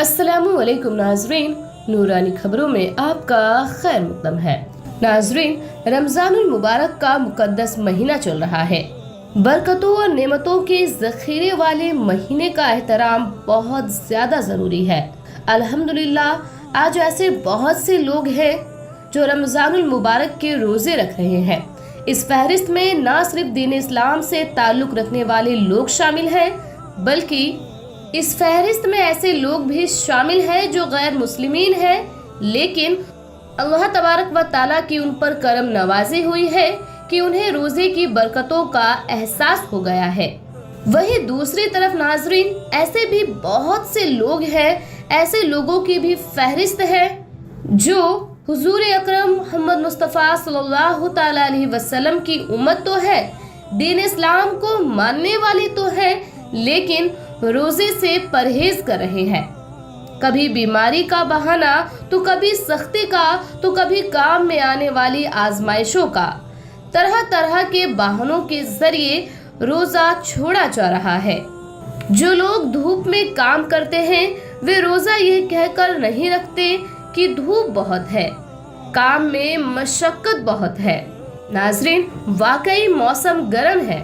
अस्सलामुअलैकुम नाजरीन, नूरानी खबरों में आपका खैर मकदम है। नाजरीन, रमजानुल मुबारक का मुकद्दस महीना चल रहा है। बरकतों और नेमतों के ज़ख़ीरे वाले महीने का एहतराम बहुत ज़्यादा ज़रूरी है। अल्हम्दुलिल्लाह, आज ऐसे बहुत से लोग हैं जो रमजानुल मुबारक के रोज़े रख रहे हैं। इस फहरिस्त में न सिर्फ दीन इस्लाम से ताल्लुक़ रखने वाले लोग शामिल हैं, बल्कि इस फहरिस्त में ऐसे लोग भी शामिल हैं जो गैर मुस्लिमीन हैं, लेकिन अल्लाह तबारक व ताला की उन पर करम नवाजी हुई है कि उन्हें रोज़े की बरकतों का एहसास हो गया है। वहीं दूसरी तरफ नाजरीन, ऐसे भी बहुत से लोग हैं, ऐसे लोगों की भी फहरिस्त है जो हुजूर अकरम मोहम्मद मुस्तफ़ा सल्लल्लाहु तआला अलैहि वसल्लम की उम्मत तो है, दीन इस्लाम को मानने वाली तो है, लेकिन रोजे से परहेज कर रहे हैं। कभी बीमारी का बहाना, तो कभी सख्ती का, तो कभी काम में आने वाली आजमाइशों का, तरह तरह के बहानों के जरिए रोजा छोड़ा जा रहा है। जो लोग धूप में काम करते हैं वे रोजा ये कहकर नहीं रखते कि धूप बहुत है, काम में मशक्कत बहुत है। नाजरीन, वाकई मौसम गर्म है।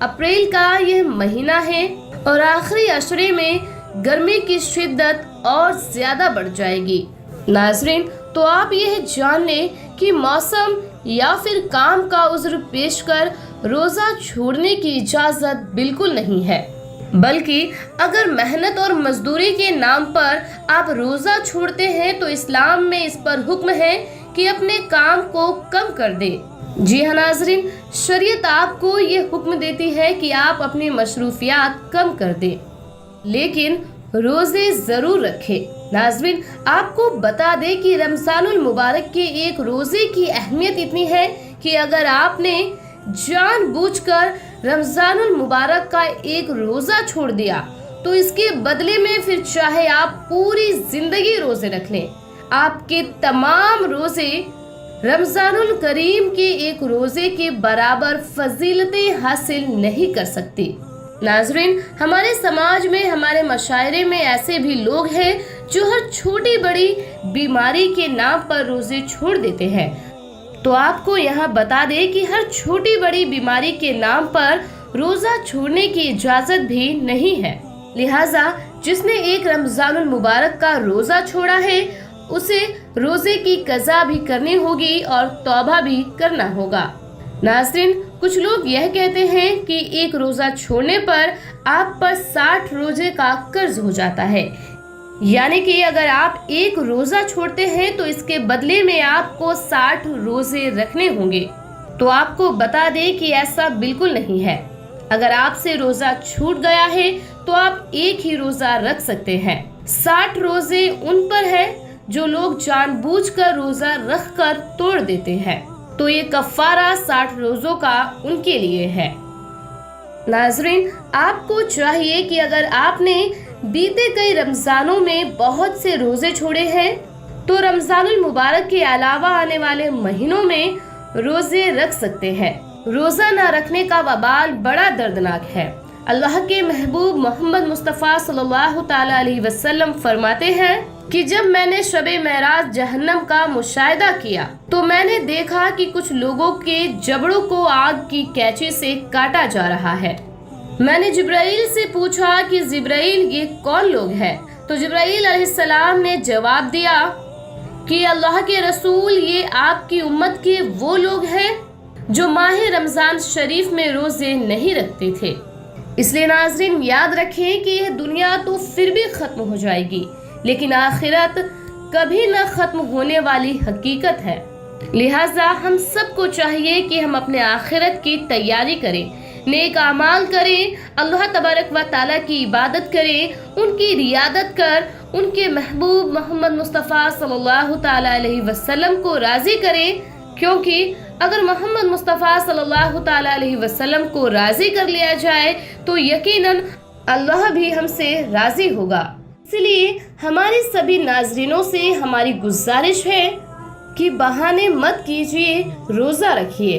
अप्रैल का यह महीना है और आखिरी अशरे में गर्मी की शिद्दत और ज्यादा बढ़ जाएगी। नाजरीन, तो आप यह जान लें कि मौसम या फिर काम का उज़्र पेश कर रोजा छोड़ने की इजाजत बिल्कुल नहीं है, बल्कि अगर मेहनत और मजदूरी के नाम पर आप रोजा छोड़ते हैं तो इस्लाम में इस पर हुक्म है कि अपने काम को कम कर दे। जी हाँ नाजरीन, शरीयत आपको ये हुक्म देती है कि आप अपनी मशरूफियात कम कर दें, लेकिन रोजे जरूर रखें। नाजरीन, आपको बता दें कि रमजानुल मुबारक के एक रोजे की अहमियत इतनी है कि अगर आपने जानबूझकर रमजानुल मुबारक का एक रोजा छोड़ दिया तो इसके बदले में फिर चाहे आप पूरी जिंदगी रोजे रख लें, आपके तमाम रोजे रमजानुल करीम के एक रोजे के बराबर फजीलतें हासिल नहीं कर सकती। नाजरीन, हमारे समाज में, हमारे मशायरे में ऐसे भी लोग हैं जो हर छोटी बड़ी बीमारी के नाम पर रोजे छोड़ देते हैं। तो आपको यहाँ बता दें कि हर छोटी बड़ी बीमारी के नाम पर रोजा छोड़ने की इजाजत भी नहीं है। लिहाजा जिसने एक रमजानुल मुबारक का रोजा छोड़ा है उसे रोजे की कज़ा भी करनी होगी और तौबा भी करना होगा। नाज़रीन, कुछ लोग यह कहते हैं कि एक रोजा छोड़ने पर आप पर 60 रोजे का कर्ज हो जाता है, यानी कि अगर आप एक रोजा छोड़ते हैं तो इसके बदले में आपको 60 रोजे रखने होंगे। तो आपको बता दें कि ऐसा बिल्कुल नहीं है। अगर आपसे रोजा छूट गया है तो आप एक ही रोजा रख सकते हैं। 60 रोजे उन पर है जो लोग जानबूझकर रोजा रख कर तोड़ देते हैं, तो ये कफ़ारा 60 रोजों का उनके लिए है। नाजरीन, आपको चाहिए कि अगर आपने बीते कई रमजानों में बहुत से रोजे छोड़े हैं तो रमजानुल मुबारक के अलावा आने वाले महीनों में रोजे रख सकते हैं। रोजा न रखने का वबाल बड़ा दर्दनाक है। अल्लाह के महबूब मोहम्मद मुस्तफ़ा सल्लल्लाहु तआला अलैहि वसल्लम फरमाते हैं कि जब मैंने शबे मेराज जहन्नम का मुशाहिदा किया तो मैंने देखा कि कुछ लोगों के जबड़ों को आग की कैंची से काटा जा रहा है। मैंने जिब्राइल से पूछा कि जिब्राइल, ये कौन लोग हैं? तो जिब्राइल अलैहिस्सलाम ने जवाब दिया कि अल्लाह के रसूल, ये आपकी उम्मत के वो लोग हैं जो माह रमजान शरीफ में रोजे नहीं रखते थे। इसलिए नाजरीन, याद रखें कि यह दुनिया तो फिर भी खत्म हो जाएगी, लेकिन आखिरत कभी न खत्म होने वाली हकीकत है। लिहाजा हम सबको चाहिए कि हम अपने आखिरत की तैयारी करें, नेक अमाल करें, अल्लाह तबारक व ताला की इबादत करें, उनकी रियादत कर उनके महबूब मोहम्मद मुस्तफ़ा सल्लल्लाहु तआला अलैहि वसल्लम को राजी करें, क्योंकि अगर मोहम्मद मुस्तफ़ा सल्लल्लाहु तआला अलैहि वसल्लम को राजी कर लिया जाए तो यकीनन अल्लाह भी हमसे राजी होगा। इसलिए हमारे सभी नाजरीनों से हमारी गुजारिश है कि बहाने मत कीजिए, रोज़ा रखिए,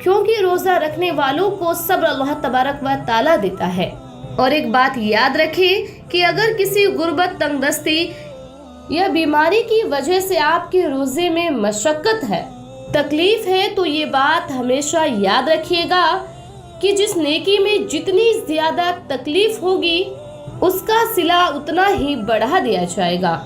क्योंकि रोज़ा रखने वालों को सब्र अल्लाह तबारक व ताला देता है। اور ایک بات یاد رکھیں کہ اگر کسی غربت، تنگدستی یا بیماری کی وجہ سے آپ کے روزے میں مشقت ہے، تکلیف ہے، تو یہ بات ہمیشہ یاد رکھیے گا کہ جس نیکی میں جتنی زیادہ تکلیف ہوگی اس کا صلہ اتنا ہی بڑھا دیا جائے گا۔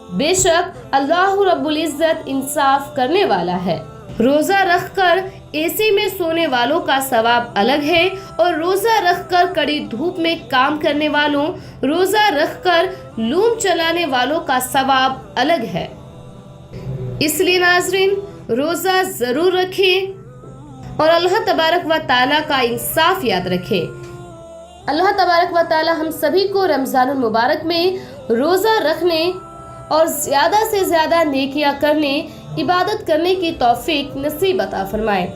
بے شک اللہ رب العزت انصاف کرنے والا ہے۔ روزہ رکھ کر اے سی میں سونے والوں کا ثواب الگ ہے، اور روزہ رکھ کر کڑی دھوپ میں کام کرنے والوں، روزہ رکھ کر لوم چلانے والوں کا ثواب الگ ہے۔ اس لیے ناظرین، روزہ ضرور رکھیں اور اللہ تبارک و تعالیٰ کا انصاف یاد رکھیں۔ اللہ تبارک و تعالیٰ ہم سبھی کو رمضان المبارک میں روزہ رکھنے اور زیادہ سے زیادہ نیکیاں کرنے، عبادت کرنے کی توفیق نصیب عطا فرمائے۔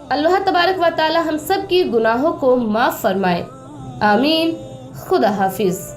اللہ تبارک و تعالیٰ ہم سب کی گناہوں کو معاف فرمائے۔ آمین۔ خدا حافظ۔